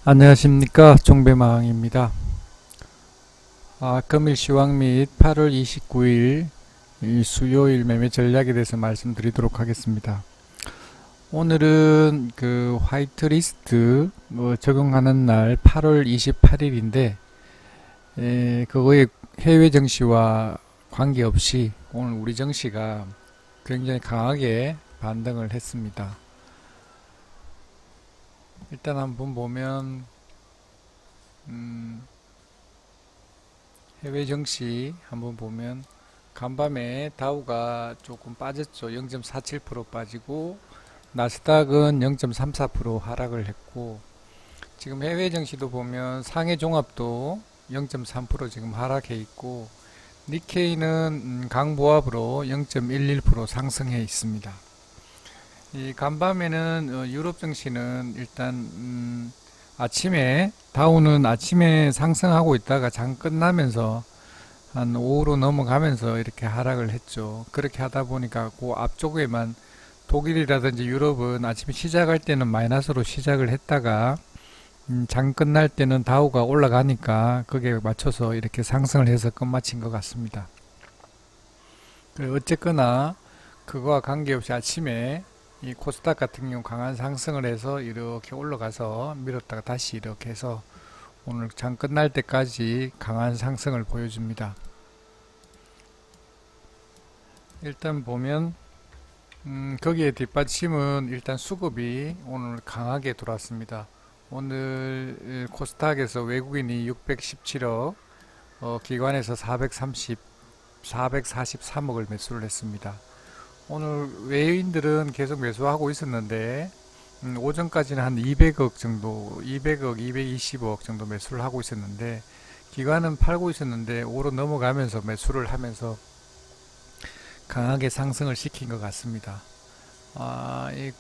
안녕하십니까, 종배마왕입니다. 금일 시황 및 8월 29일 수요일 매매 전략에 대해서 말씀드리도록 하겠습니다. 오늘은 그 화이트리스트 적용하는 날 8월 28일인데 그거에 해외 증시와 관계없이 오늘 우리 증시가 굉장히 강하게 반등을 했습니다. 일단 한번 보면 해외 증시 한번 보면 간밤에 다우가 조금 빠졌죠. 0.47% 빠지고 나스닥은 0.34% 하락을 했고, 지금 해외 증시도 보면 상해 종합도 0.3% 지금 하락해 있고, 니케이는 강보합으로 0.11% 상승해 있습니다. 이 간밤에는 유럽 증시는 일단 아침에 다우는 아침에 상승하고 있다가 장 끝나면서 한 오후로 넘어가면서 이렇게 하락을 했죠. 그렇게 하다 보니까 그 앞쪽에만 독일이라든지 유럽은 아침에 시작할 때는 마이너스로 시작을 했다가 장 끝날 때는 다우가 올라가니까 거기에 맞춰서 이렇게 상승을 해서 끝마친 것 같습니다. 어쨌거나 그거와 관계없이 아침에 이 코스닥 같은 경우 강한 상승을 해서 이렇게 올라가서 밀었다가 다시 이렇게 해서 오늘 장 끝날 때까지 강한 상승을 보여줍니다. 일단 보면 거기에 뒷받침은 일단 수급이 오늘 강하게 들어왔습니다. 오늘 코스닥에서 외국인이 617억, 기관에서 443억을 매수를 했습니다. 오늘 외인들은 계속 매수하고 있었는데 오전까지는 한 200억 정도, 200억, 220억 정도 매수를 하고 있었는데 기관은 팔고 있었는데 오로 넘어가면서 매수를 하면서 강하게 상승을 시킨 것 같습니다. 이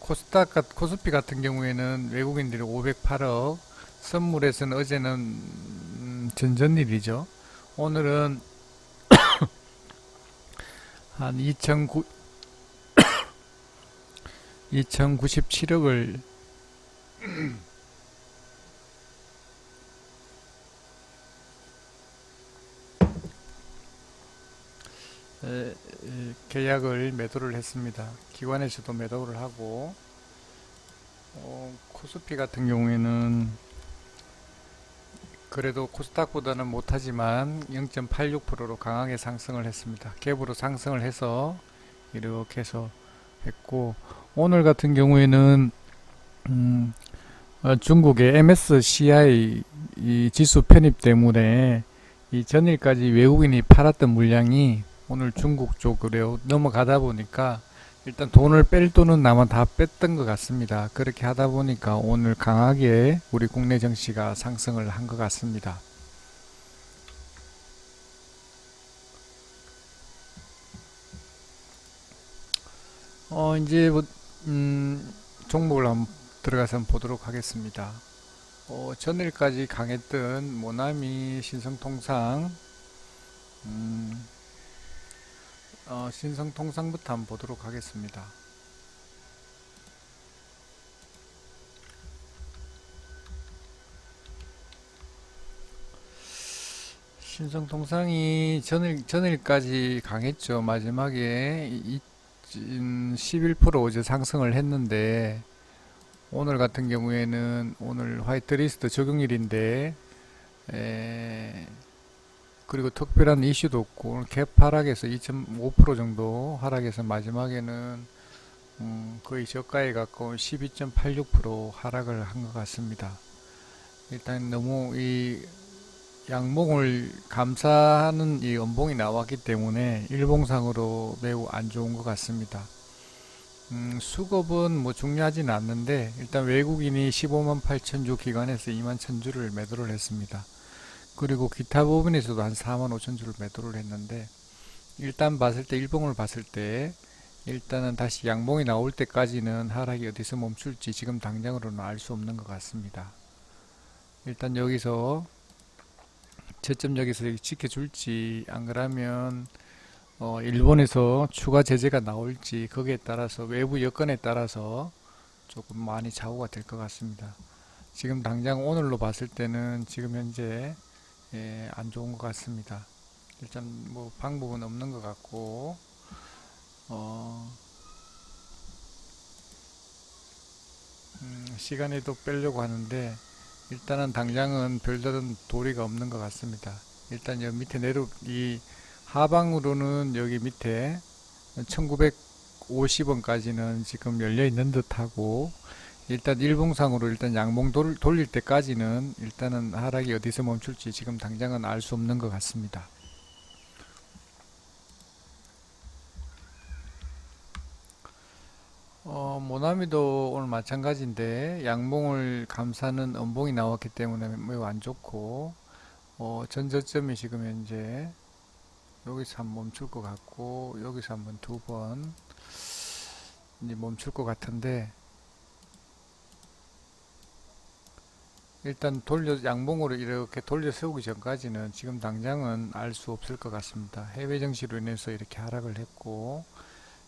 코스피 같은 경우에는 외국인들이 508억, 선물에서는 어제는 전전일이죠. 오늘은 한 2097억을 계약을 매도를 했습니다. 기관에서도 매도를 하고, 코스피 같은 경우에는 그래도 코스닥보다는 못하지만 0.86%로 강하게 상승을 했습니다. 갭으로 상승을 해서 이렇게 해서 했고, 오늘 같은 경우에는 중국의 MSCI 이 지수 편입 때문에 이 전일까지 외국인이 팔았던 물량이 오늘 중국 쪽으로 넘어가다 보니까 일단 돈을 뺄 돈은 아마 다 뺐던 것 같습니다. 그렇게 하다 보니까 오늘 강하게 우리 국내 증시가 상승을 한 것 같습니다. 이제 종목을 한번 들어가서 보도록 하겠습니다. 전일까지 강했던 모나미, 신성통상, 신성통상부터 한번 보도록 하겠습니다. 신성통상이 전일까지 강했죠. 마지막에 11% 어제 상승을 했는데 오늘 같은 경우에는 오늘 화이트리스트 적용일인데 그리고 특별한 이슈도 없고 오늘 갭 하락에서 2.5% 정도 하락해서 마지막에는 거의 저가에 가까운 12.86% 하락을 한 것 같습니다. 일단 너무 이 양봉을 감싸는 이 연봉이 나왔기 때문에 일봉상으로 매우 안 좋은 것 같습니다. 수급은 뭐 중요하진 않는데 일단 외국인이 15만 8천 주, 기관에서 2만 천 주를 매도를 했습니다. 그리고 기타 부분에서도 한 4만 5천 주를 매도를 했는데 일단 봤을 때 일봉을 봤을 때 일단은 다시 양봉이 나올 때까지는 하락이 어디서 멈출지 지금 당장으로는 알 수 없는 것 같습니다. 일단 여기서 저점 여기서 지켜줄지 안 그러면 일본에서 추가 제재가 나올지 거기에 따라서 외부 여건에 따라서 조금 많이 좌우가 될 것 같습니다. 지금 당장 오늘로 봤을 때는 지금 현재 안 좋은 것 같습니다. 일단 뭐 방법은 없는 것 같고 어, 시간에도 빼려고 하는데 일단은 당장은 별다른 도리가 없는 것 같습니다. 일단 여기 밑에 이 하방으로는 여기 밑에 1950원까지는 지금 열려 있는 듯하고 일단 일봉상으로 일단 양봉 돌릴 때까지는 일단은 하락이 어디서 멈출지 지금 당장은 알 수 없는 것 같습니다. 모나미도 오늘 마찬가지인데 양봉을 감싸는 음봉이 나왔기 때문에 매우 안 좋고 전저점이 지금 현재 여기서 한번 멈출 것 같고 여기서 한번 두 번 이제 멈출 것 같은데 일단 양봉으로 이렇게 돌려 세우기 전까지는 지금 당장은 알 수 없을 것 같습니다. 해외 정시로 인해서 이렇게 하락을 했고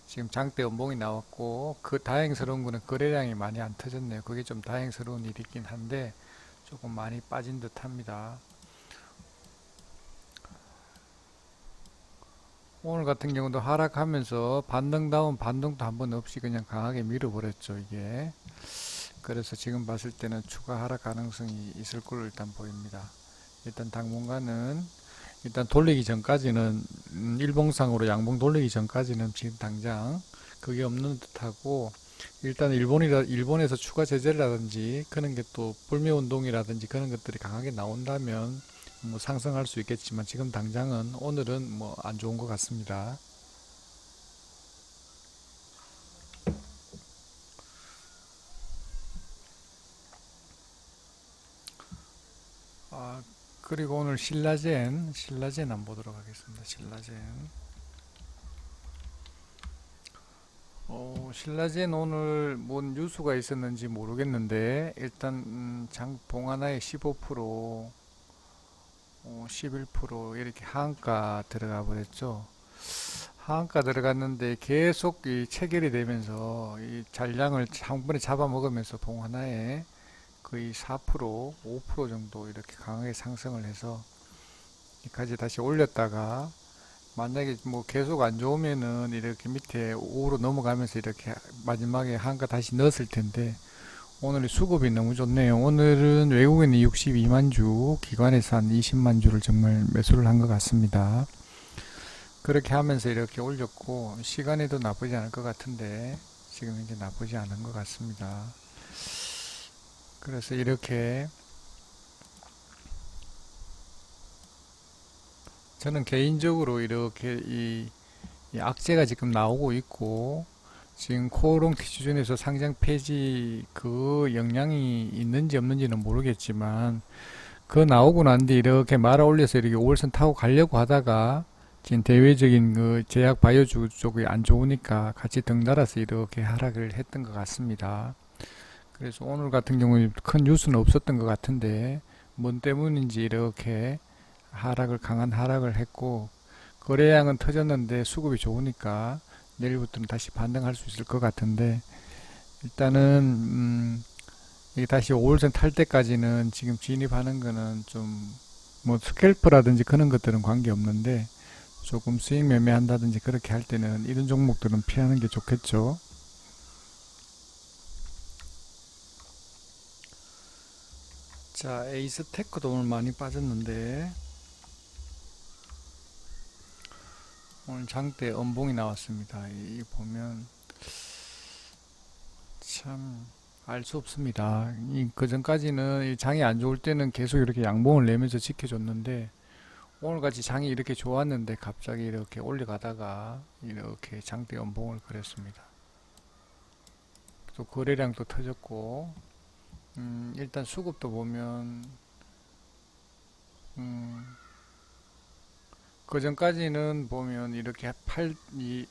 지금 장대 음봉이 나왔고 그 다행스러운 거는 거래량이 많이 안 터졌네요. 그게 좀 다행스러운 일이긴 한데 조금 많이 빠진 듯 합니다. 오늘 같은 경우도 하락하면서 반등다운 반등도 한번 없이 그냥 강하게 밀어버렸죠, 이게. 그래서 지금 봤을 때는 추가 하락 가능성이 있을 걸로 일단 보입니다. 일단 당분간은 일단 돌리기 전까지는 일봉상으로 양봉 돌리기 전까지는 지금 당장 그게 없는 듯하고 일단 일본에서 추가 제재라든지 그런 게 또 불매 운동이라든지 그런 것들이 강하게 나온다면 뭐 상승할 수 있겠지만 지금 당장은 오늘은 뭐 안 좋은 것 같습니다. 아, 그리고 오늘 신라젠 한번 보도록 하겠습니다. 신라젠 오늘 뭔 뉴스가 있었는지 모르겠는데 일단 봉하나에 15% 11% 이렇게 하한가 들어가 버렸죠. 하한가 들어갔는데 계속 이 체결이 되면서 이 잔량을 한 번에 잡아먹으면서 봉하나에 거의 4%, 5% 정도 이렇게 강하게 상승을 해서 여기까지 다시 올렸다가 만약에 뭐 계속 안 좋으면은 이렇게 밑에 5로 넘어가면서 이렇게 마지막에 한가 다시 넣었을 텐데 오늘 수급이 너무 좋네요. 오늘은 외국인이 62만 주, 기관에서 한 20만 주를 정말 매수를 한 것 같습니다. 그렇게 하면서 이렇게 올렸고 시간에도 나쁘지 않을 것 같은데 지금 이제 나쁘지 않은 것 같습니다. 그래서 이렇게 저는 개인적으로 이렇게 이 악재가 지금 나오고 있고 지금 코오롱 기준에서 상장 폐지 그 영향이 있는지 없는지는 모르겠지만 그 나오고 난 뒤 이렇게 말아 올려서 이렇게 5월선 타고 가려고 하다가 지금 대외적인 그 제약 바이오주 쪽이 안 좋으니까 같이 덩달아서 이렇게 하락을 했던 것 같습니다. 그래서 오늘 같은 경우에 큰 뉴스는 없었던 것 같은데 뭔 때문인지 이렇게 강한 하락을 했고 거래량은 터졌는데 수급이 좋으니까 내일부터는 다시 반등할 수 있을 것 같은데 일단은 이게 다시 5월선 탈 때까지는 지금 진입하는 거는 좀 뭐 스캘프라든지 그런 것들은 관계 없는데 조금 수익 매매한다든지 그렇게 할 때는 이런 종목들은 피하는 게 좋겠죠. 자, 에이스테크도 오늘 많이 빠졌는데 오늘 장대 음봉이 나왔습니다. 이 보면 참 알 수 없습니다. 그 전까지는 장이 안 좋을 때는 계속 이렇게 양봉을 내면서 지켜줬는데 오늘같이 장이 이렇게 좋았는데 갑자기 이렇게 올라가다가 이렇게 장대 음봉을 그렸습니다. 또 거래량도 터졌고 일단 수급도 보면 그 전까지는 보면 이렇게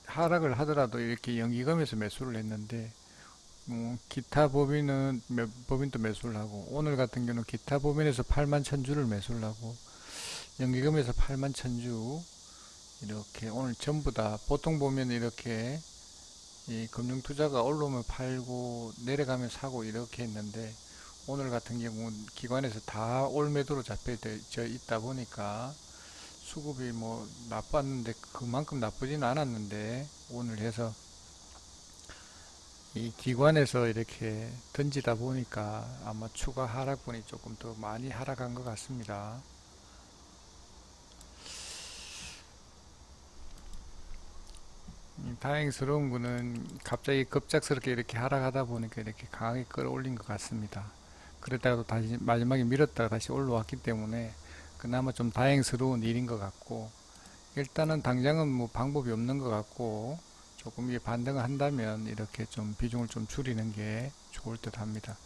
하락을 하더라도 이렇게 연기금에서 매수를 했는데 기타 법인도 매수를 하고 오늘 같은 경우는 기타 법인에서 8만 천주를 매수를 하고 연기금에서 8만 천주 이렇게 오늘 전부 다 보통 보면 이렇게 이 금융투자가 올라오면 팔고 내려가면 사고 이렇게 했는데 오늘 같은 경우는 기관에서 다 올매도로 잡혀져 있다 보니까 수급이 뭐 나빴는데 그만큼 나쁘진 않았는데 오늘 해서 이 기관에서 이렇게 던지다 보니까 아마 추가 하락분이 조금 더 많이 하락한 것 같습니다. 다행스러운 거는 갑자기 급작스럽게 이렇게 하락하다 보니까 이렇게 강하게 끌어올린 것 같습니다. 그랬다가도 다시 마지막에 밀었다가 다시 올라왔기 때문에 그나마 좀 다행스러운 일인 것 같고, 일단은 당장은 뭐 방법이 없는 것 같고, 조금 이게 반등을 한다면 이렇게 좀 비중을 좀 줄이는 게 좋을 듯 합니다.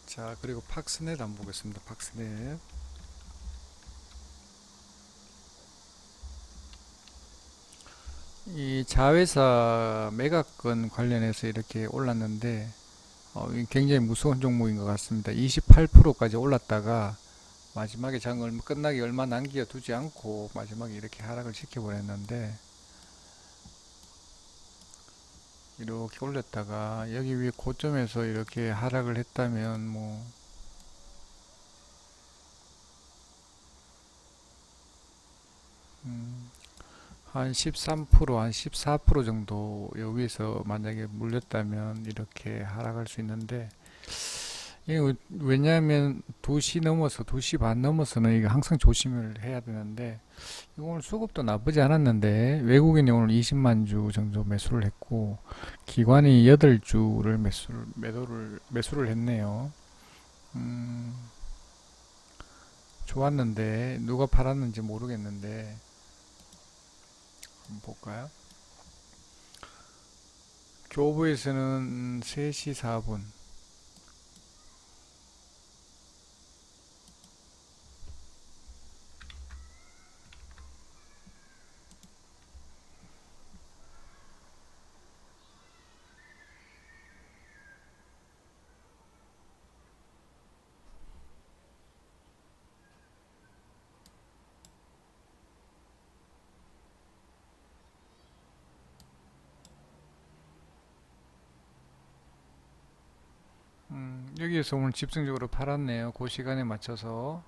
자, 그리고 팍스넷 한번 보겠습니다. 팍스넷. 이 자회사 매각권 관련해서 이렇게 올랐는데 굉장히 무서운 종목인 것 같습니다. 28%까지 올랐다가 마지막에 장 끝나기 얼마 남겨 두지 않고 마지막에 이렇게 하락을 시켜버렸는데, 이렇게 올렸다가 여기 위에 고점에서 이렇게 하락을 했다면 뭐 한 13%, 한 14% 정도 여기서 만약에 물렸다면 이렇게 하락할 수 있는데, 이게 왜냐하면 2시 넘어서 2시 반 넘어서는 이거 항상 조심을 해야 되는데, 오늘 수급도 나쁘지 않았는데 외국인이 오늘 20만 주 정도 매수를 했고 기관이 8주를 매수를 했네요. 음, 좋았는데 누가 팔았는지 모르겠는데 한번 볼까요? 교부에서는 3시 4분. 여기에서 오늘 집중적으로 팔았네요. 그 시간에 맞춰서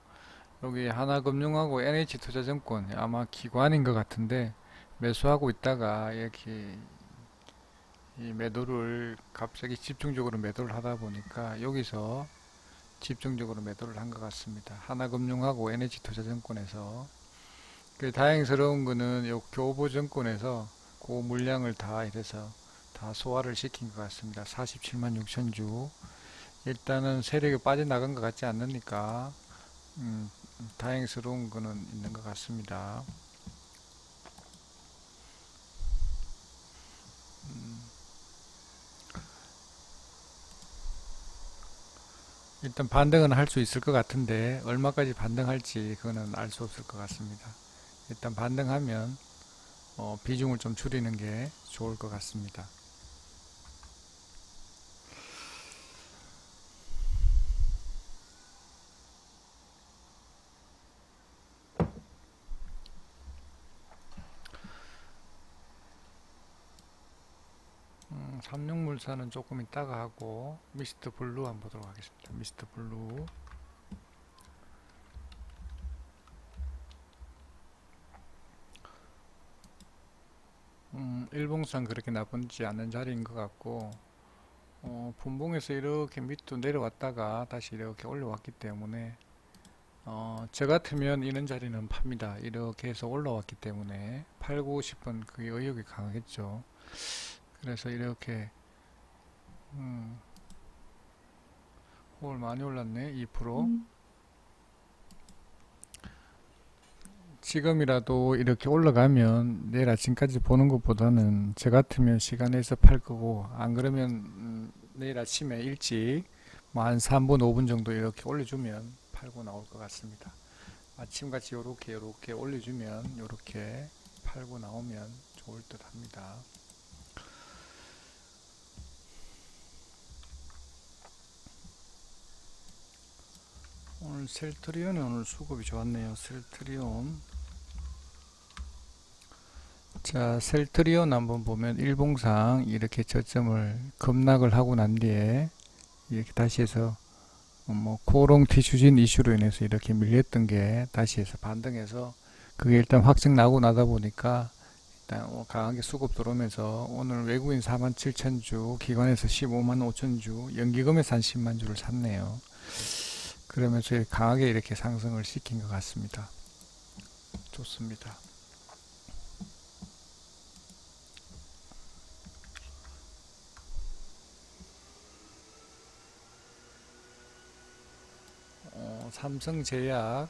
여기 하나금융하고 NH투자증권 아마 기관인 것 같은데 매수하고 있다가 이렇게 이 매도를 갑자기 집중적으로 매도를 하다 보니까 여기서 집중적으로 매도를 한 것 같습니다. 하나금융하고 NH투자증권에서. 그 다행스러운 거는 요 교보증권에서 그 물량을 다 이래서 다 소화를 시킨 것 같습니다. 47만 6천 주. 일단은 세력이 빠져나간 것 같지 않으니까 다행스러운 거는 있는 것 같습니다. 일단 반등은 할 수 있을 것 같은데 얼마까지 반등할지 그거는 알 수 없을 것 같습니다. 일단 반등하면 비중을 좀 줄이는 게 좋을 것 같습니다. 36물산은 조금 이따가 하고 미스터 블루 한번 보도록 하겠습니다. 미스터 블루. 일봉상 그렇게 나쁘지 않은 자리인 것 같고 분봉에서 이렇게 밑으로 내려왔다가 다시 이렇게 올라왔기 때문에 저 같으면 이런 자리는 팝니다. 이렇게 해서 올라왔기 때문에 팔고 싶은 그 의욕이 강하겠죠. 그래서 이렇게 오늘 많이 올랐네. 2%. 지금이라도 이렇게 올라가면 내일 아침까지 보는 것보다는 저 같으면 시간에서 팔 거고, 안 그러면 내일 아침에 일찍 뭐 한 3분 5분 정도 이렇게 올려주면 팔고 나올 것 같습니다. 아침같이 요렇게 올려주면 요렇게 팔고 나오면 좋을 듯 합니다. 오늘 셀트리온은 오늘 수급이 좋았네요. 셀트리온 자, 셀트리온 한번 보면 일봉상 이렇게 저점을 급락을 하고 난 뒤에 이렇게 다시 해서 뭐 코롱 티슈진 이슈로 인해서 이렇게 밀렸던 게 다시 해서 반등해서 그게 일단 확정 나고 나다 보니까 일단 강하게 수급 들어오면서 오늘 외국인 4만 7천 주, 기관에서 15만 5천 주, 연기금에서 한 10만 주를 샀네요. 그러면서 강하게 이렇게 상승을 시킨 것 같습니다. 좋습니다. 삼성제약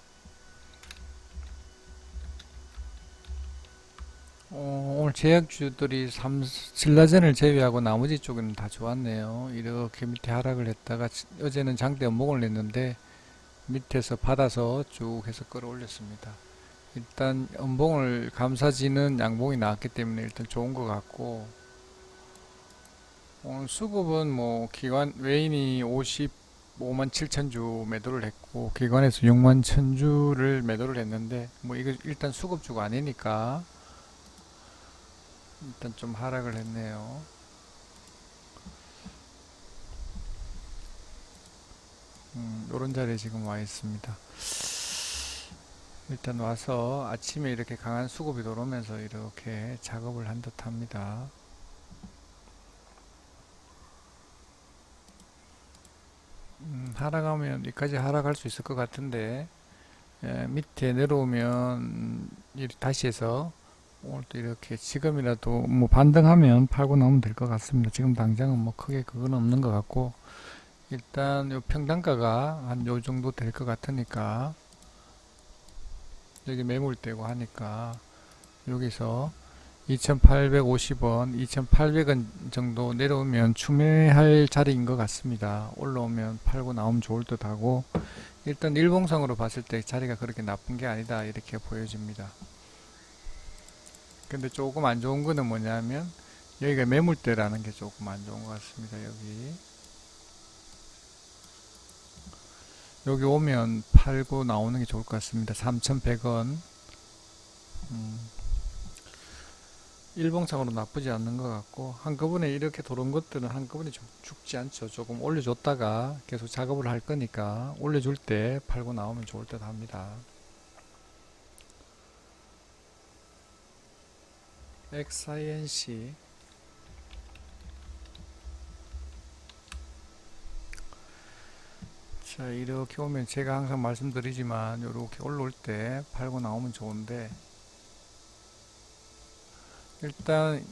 오늘 제약주들이 신라젠을 제외하고 나머지 쪽은 다 좋았네요. 이렇게 밑에 하락을 했다가 어제는 장대 연봉을 냈는데 밑에서 받아서 쭉 해서 끌어올렸습니다. 일단 연봉을 감사지는 양봉이 나왔기 때문에 일단 좋은 것 같고, 오늘 수급은 뭐 기관 외인이 55만 7천 주 매도를 했고 기관에서 6만 1천 주를 매도를 했는데 뭐 이거 일단 수급주가 아니니까 일단 좀 하락을 했네요. 요런 자리에 지금 와 있습니다. 일단 와서 아침에 이렇게 강한 수급이 들어오면서 이렇게 작업을 한 듯 합니다. 하락하면 여기까지 하락할 수 있을 것 같은데 밑에 내려오면 다시 해서 오늘 또 이렇게 지금이라도 뭐 반등하면 팔고 나오면 될 것 같습니다. 지금 당장은 뭐 크게 그건 없는 것 같고 일단 요 평단가가 한 요 정도 될 것 같으니까 여기 매물되고 하니까 여기서 2850원, 2800원 정도 내려오면 추매할 자리인 것 같습니다. 올라오면 팔고 나오면 좋을 듯 하고 일단 일봉상으로 봤을 때 자리가 그렇게 나쁜 게 아니다 이렇게 보여집니다. 근데 조금 안 좋은 거는 뭐냐면 여기가 매물대라는 게 조금 안 좋은 것 같습니다. 여기 오면 팔고 나오는 게 좋을 것 같습니다. 3,100원. 일봉상으로 나쁘지 않는 것 같고 한꺼번에 이렇게 도는 것들은 한꺼번에 죽지 않죠. 조금 올려줬다가 계속 작업을 할 거니까 올려줄 때 팔고 나오면 좋을 듯 합니다. 엑사이엔시 자, 이렇게 오면 제가 항상 말씀드리지만 이렇게 올라올 때 팔고 나오면 좋은데 일단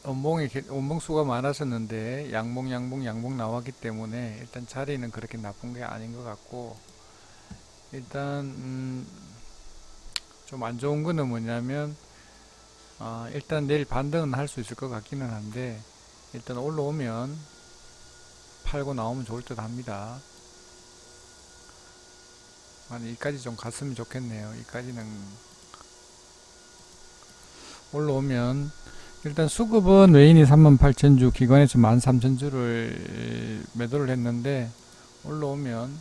원봉수가 많았었는데 양봉 나왔기 때문에 일단 자리는 그렇게 나쁜 게 아닌 것 같고 일단 좀 안 좋은 거는 뭐냐면 일단 내일 반등은 할 수 있을 것 같기는 한데 일단 올라오면 팔고 나오면 좋을 듯 합니다. 이까지 좀 갔으면 좋겠네요. 이까지는 올라오면 일단 수급은 외인이 38,000주, 기관에서 13,000주를 매도를 했는데 올라오면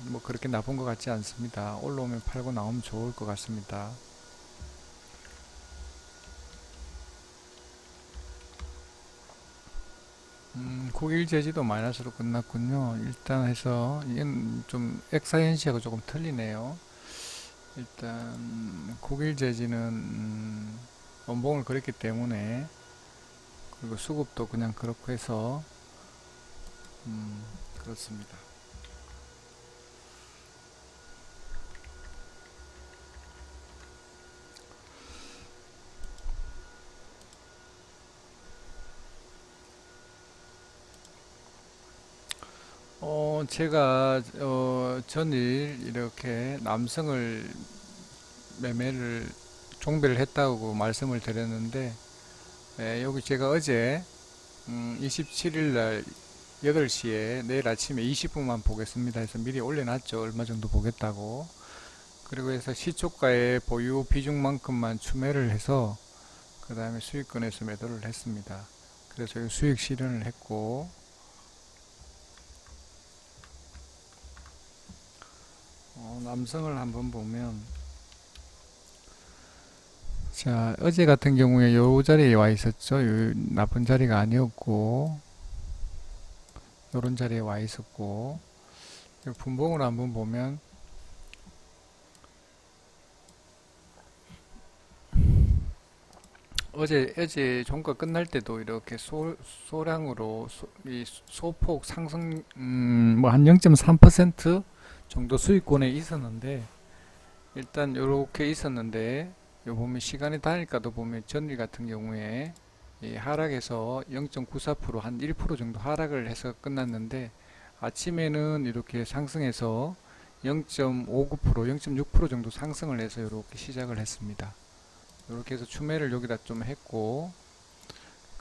뭐 그렇게 나쁜 것 같지 않습니다. 올라오면 팔고 나오면 좋을 것 같습니다. 국일 제지도 마이너스로 끝났군요. 일단 해서 이건 좀 엑사현시하고 조금 틀리네요. 일단 국일 제지는 원봉을 그렸기 때문에 그리고 수급도 그냥 그렇고 해서 그렇습니다. 제가 전일 이렇게 남성을 매매를 종배를 했다고 말씀을 드렸는데 여기 제가 어제 27일 날 8시에 내일 아침에 20분만 보겠습니다 해서 미리 올려놨죠. 얼마 정도 보겠다고. 그리고 해서 시초가의 보유 비중만큼만 추매를 해서 그 다음에 수익권에서 매도를 했습니다. 그래서 수익 실현을 했고 남성을 한번 보면 자, 어제 같은 경우에 요 자리에 와 있었죠. 요 나쁜 자리가 아니었고, 요런 자리에 와 있었고, 분봉을 한번 보면, 어제 종가 끝날 때도 이렇게 소량으로, 이 소폭 상승, 뭐 한 0.3% 정도 수익권에 있었는데, 일단 요렇게 있었는데, 요 보면 시간이 다니까도 보면 전일 같은 경우에 이 하락에서 0.94%한 1% 정도 하락을 해서 끝났는데 아침에는 이렇게 상승해서 0.59%, 0.6% 정도 상승을 해서 이렇게 시작을 했습니다. 이렇게 해서 추매를 여기다 좀 했고,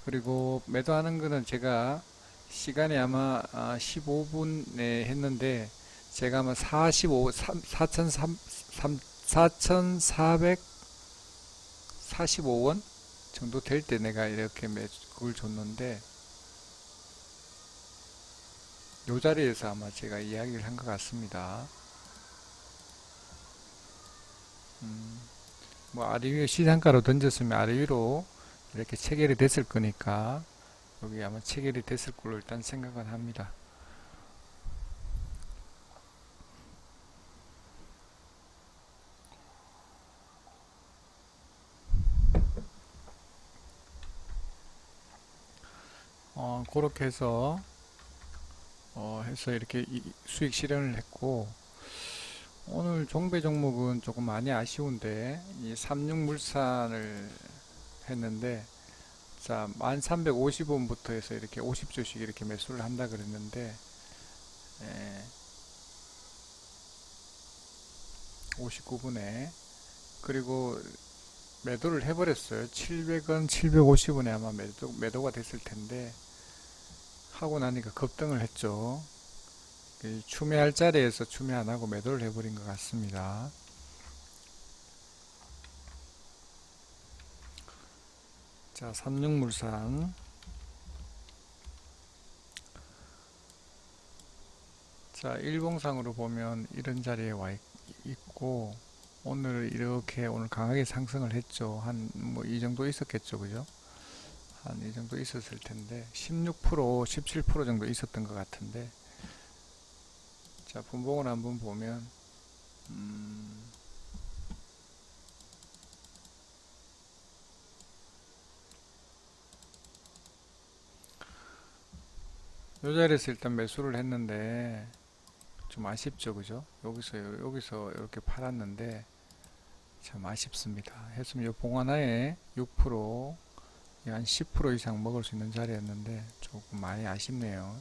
그리고 매도하는 거는 제가 시간이 아마 15분에 했는데 제가 아마 4,445원 정도 될 때 내가 이렇게 그걸 줬는데 요 자리에서 아마 제가 이야기를 한 것 같습니다. 뭐 아래 위 시장가로 던졌으면 아래 위로 이렇게 체결이 됐을 거니까 여기 아마 체결이 됐을 걸로 일단 생각은 합니다. 그렇게 해서 이렇게 수익 실현을 했고, 오늘 종배 종목은 조금 많이 아쉬운데 이 삼육물산을 했는데, 자 1350원부터 해서 이렇게 50조씩 이렇게 매수를 한다 그랬는데 59분에 그리고 매도를 해버렸어요. 700원 750원에 아마 매도가 됐을 텐데 하고 나니까 급등을 했죠. 추매할 자리에서 추매 안 하고 매도를 해버린 것 같습니다. 자, 삼육물산. 자, 일봉상으로 보면 이런 자리에 와 있고, 오늘 이렇게 오늘 강하게 상승을 했죠. 한 뭐 이 정도 있었겠죠. 그죠? 한 이 정도 있었을 텐데, 16%, 17% 정도 있었던 것 같은데, 자, 분봉을 한번 보면, 요 자리에서 일단 매수를 했는데, 좀 아쉽죠. 그죠? 여기서 이렇게 팔았는데, 참 아쉽습니다. 했으면 요 봉 하나에 6%, 한 10% 이상 먹을 수 있는 자리였는데, 조금 많이 아쉽네요.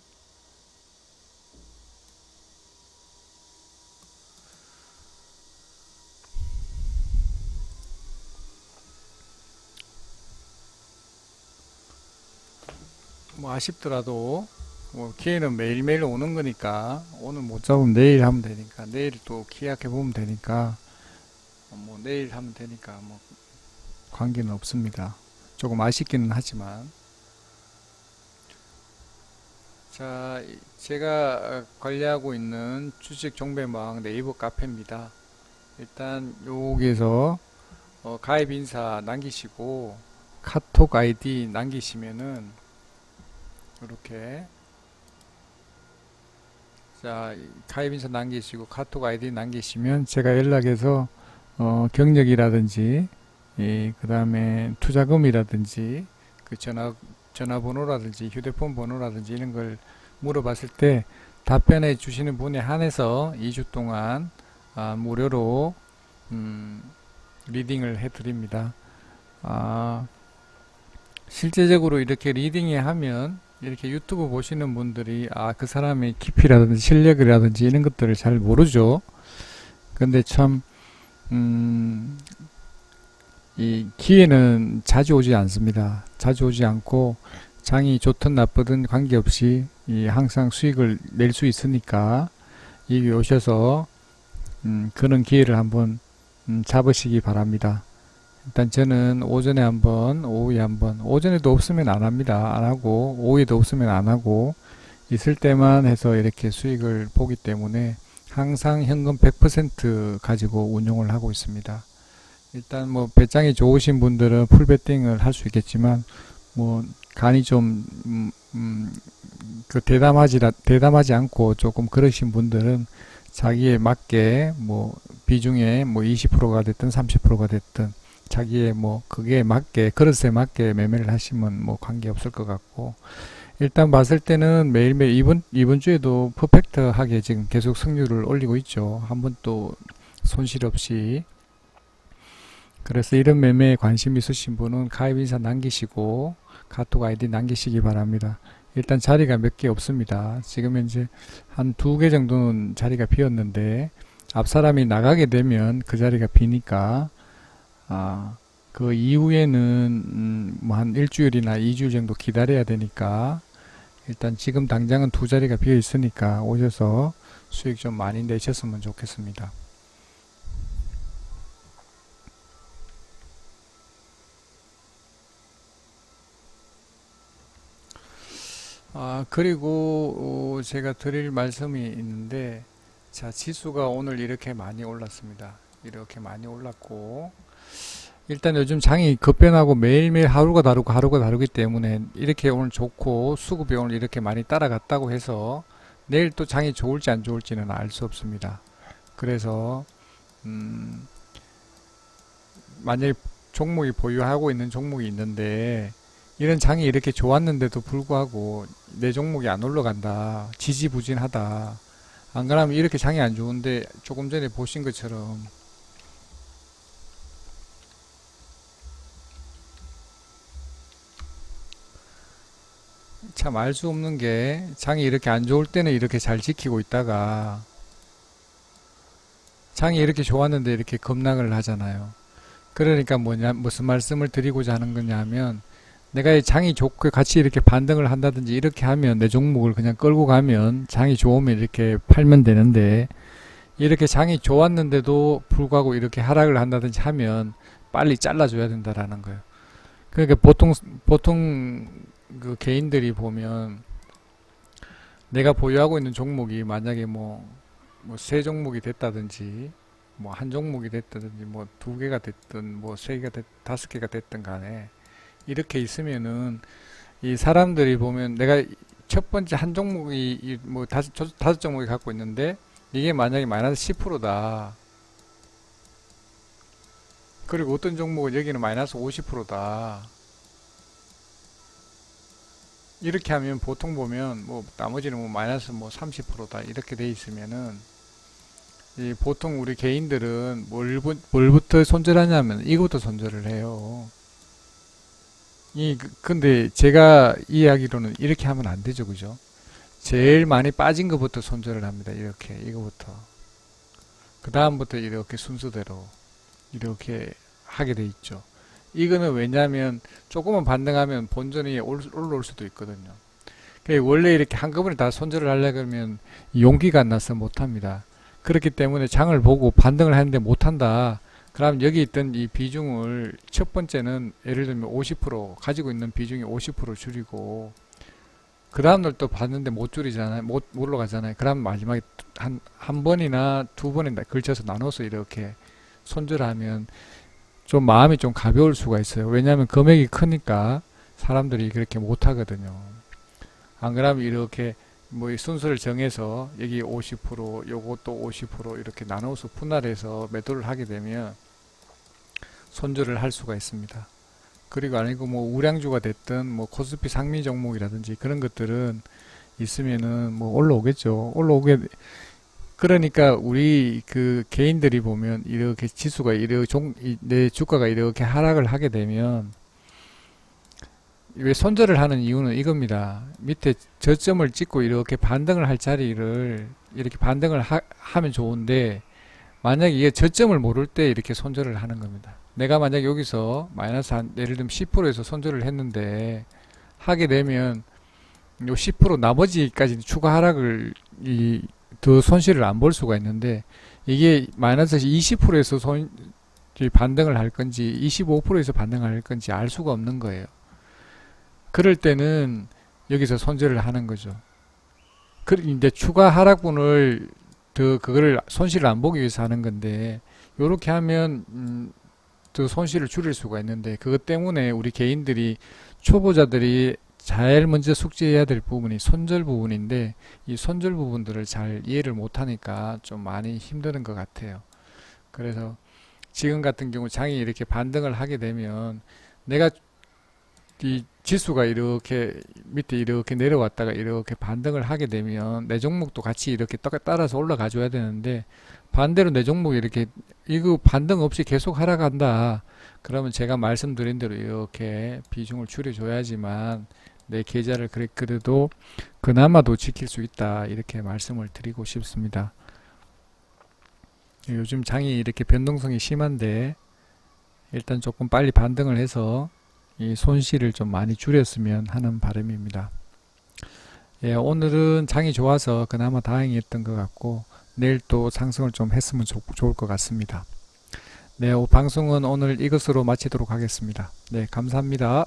뭐 아쉽더라도 뭐 기회는 매일매일 오는 거니까 오늘 못 잡으면 내일 하면 되니까 내일 또 기약해 보면 되니까 뭐 내일 하면 되니까 뭐 관계는 없습니다. 조금 아쉽기는 하지만 자 제가 관리하고 있는 주식 종배망 네이버 카페입니다. 일단 여기에서 가입 인사 남기시고 카톡 아이디 남기시면은 이렇게 자, 가입 인사 남기시고 카톡 아이디 남기시면 제가 연락해서 경력이라든지 그 다음에 투자금이라든지 그 전화번호라든지 휴대폰 번호라든지 이런 걸 물어봤을 때 답변해 주시는 분에 한해서 2주 동안 무료로 리딩을 해드립니다. 실제적으로 이렇게 리딩에 하면 이렇게 유튜브 보시는 분들이 그 사람의 깊이라든지 실력이라든지 이런 것들을 잘 모르죠. 근데 참 이 기회는 자주 오지 않습니다. 자주 오지 않고 장이 좋든 나쁘든 관계없이 항상 수익을 낼 수 있으니까 여기 오셔서 그런 기회를 한번 잡으시기 바랍니다. 일단 저는 오전에 한번, 오후에 한번, 오전에도 없으면 안 합니다. 안 하고, 오후에도 없으면 안 하고, 있을 때만 해서 이렇게 수익을 보기 때문에 항상 현금 100% 가지고 운용을 하고 있습니다. 일단 뭐 배짱이 좋으신 분들은 풀베팅을 할 수 있겠지만 뭐 간이 좀 그 대담하지 않고 조금 그러신 분들은 자기에 맞게 뭐 비중에 뭐 20%가 됐든 30%가 됐든 자기의 뭐 그게 맞게 그릇에 맞게 매매를 하시면 뭐 관계 없을 것 같고, 일단 봤을 때는 매일매일 이번 주에도 퍼펙트하게 지금 계속 승률을 올리고 있죠. 한 번도 손실 없이. 그래서 이런 매매에 관심 있으신 분은 가입 인사 남기시고 카톡 아이디 남기시기 바랍니다. 일단 자리가 몇 개 없습니다. 지금 현재 한 두 개 정도는 자리가 비었는데 앞 사람이 나가게 되면 그 자리가 비니까 그 이후에는 뭐 한 일주일이나 2주일 정도 기다려야 되니까 일단 지금 당장은 두 자리가 비어 있으니까 오셔서 수익 좀 많이 내셨으면 좋겠습니다. 그리고 제가 드릴 말씀이 있는데, 자, 지수가 오늘 이렇게 많이 올랐습니다. 이렇게 많이 올랐고, 일단 요즘 장이 급변하고 매일매일 하루가 다르기 때문에 이렇게 오늘 좋고 수급이 오늘 이렇게 많이 따라갔다고 해서 내일 또 장이 좋을지 안 좋을지는 알 수 없습니다. 그래서 음, 만약에 종목이 보유하고 있는 종목이 있는데 이런 장이 이렇게 좋았는데도 불구하고 내 종목이 안 올라간다, 지지부진하다, 안 그러면 이렇게 장이 안 좋은데 조금 전에 보신 것처럼 참 알 수 없는 게, 장이 이렇게 안 좋을 때는 이렇게 잘 지키고 있다가 장이 이렇게 좋았는데 이렇게 급락을 하잖아요. 그러니까 뭐냐, 무슨 말씀을 드리고자 하는 거냐면, 내가 이 장이 좋고 같이 이렇게 반등을 한다든지 이렇게 하면 내 종목을 그냥 끌고 가면 장이 좋으면 이렇게 팔면 되는데, 이렇게 장이 좋았는데도 불구하고 이렇게 하락을 한다든지 하면 빨리 잘라줘야 된다라는 거예요. 그러니까 보통 그 개인들이 보면 내가 보유하고 있는 종목이 만약에 뭐 세 종목이 됐다든지 뭐 한 종목이 됐다든지 뭐 두 개가 됐든 뭐 세 개가 다섯 개가 됐든 간에 이렇게 있으면은 이 사람들이 보면 내가 첫 번째 한 종목이 뭐 다섯 종목이 갖고 있는데 이게 만약에 마이너스 10%다. 그리고 어떤 종목은 여기는 마이너스 50%다. 이렇게 하면 보통 보면 뭐 나머지는 뭐 마이너스 뭐 30%다 이렇게 돼 있으면은 이 보통 우리 개인들은 뭘부터 손절하냐면 이것부터 손절을 해요. 근데 제가 이야기로는 이렇게 하면 안 되죠, 그죠? 제일 많이 빠진 것부터 손절을 합니다. 이렇게 이거부터. 그 다음부터 이렇게 순서대로 이렇게 하게 돼 있죠. 이거는 왜냐하면 조금만 반등하면 본전이 올라올 수도 있거든요. 원래 이렇게 한꺼번에 다 손절을 하려면 용기가 안 나서 못합니다. 그렇기 때문에 장을 보고 반등을 하는데 못한다. 그럼 여기 있던 이 비중을 첫 번째는 예를 들면 50% 가지고 있는 비중이 50% 줄이고 그 다음날 또 봤는데 못 줄이잖아요. 못 올라가잖아요. 그럼 마지막에 한 번이나 두 번에 걸쳐서 나눠서 이렇게 손절하면 좀 마음이 좀 가벼울 수가 있어요. 왜냐하면 금액이 크니까 사람들이 그렇게 못 하거든요. 안 그러면 이렇게 뭐 순서를 정해서 여기 50% 요것도 50% 이렇게 나눠서 분할해서 매도를 하게 되면 손절을 할 수가 있습니다. 그리고 아니고 뭐 우량주가 됐든 뭐 코스피 상위 종목이라든지 그런 것들은 있으면은 뭐 올라오겠죠. 그러니까 우리 그 개인들이 보면 이렇게 지수가 내 주가가 이렇게 하락을 하게 되면 왜 손절을 하는 이유는 이겁니다. 밑에 저점을 찍고 이렇게 반등을 할 자리를 이렇게 반등을 하면 좋은데 만약에 이게 저점을 모를 때 이렇게 손절을 하는 겁니다. 내가 만약에 여기서 마이너스 한 예를 들면 10%에서 손절을 했는데 하게 되면 요 10% 나머지까지 추가 하락을 더 손실을 안 볼 수가 있는데 이게 마이너스 20%에서 반등을 할 건지 25%에서 반등할 건지 알 수가 없는 거예요. 그럴 때는 여기서 손절을 하는 거죠. 이제 추가 하락분을 그거를 손실을 안 보기 위해서 하는 건데 요렇게 하면 그 손실을 줄일 수가 있는데, 그것 때문에 우리 개인들이, 초보자들이 제일 먼저 숙지해야 될 부분이 손절 부분인데, 이 손절 부분들을 잘 이해를 못하니까 좀 많이 힘드는 것 같아요. 그래서 지금 같은 경우 장이 이렇게 반등을 하게 되면, 내가 이 지수가 이렇게 밑에 이렇게 내려왔다가 이렇게 반등을 하게 되면 내 종목도 같이 이렇게 따라서 올라가 줘야 되는데, 반대로 내 종목이 이렇게 이거 반등 없이 계속 하락한다 그러면 제가 말씀드린 대로 이렇게 비중을 줄여줘야지만 내 계좌를 그래도 그나마도 지킬 수 있다, 이렇게 말씀을 드리고 싶습니다. 요즘 장이 이렇게 변동성이 심한데 일단 조금 빨리 반등을 해서 이 손실을 좀 많이 줄였으면 하는 바람입니다. 예, 오늘은 장이 좋아서 그나마 다행이었던 것 같고, 내일 또 상승을 좀 했으면 좋을 것 같습니다. 네, 방송은 오늘 이것으로 마치도록 하겠습니다. 네, 감사합니다.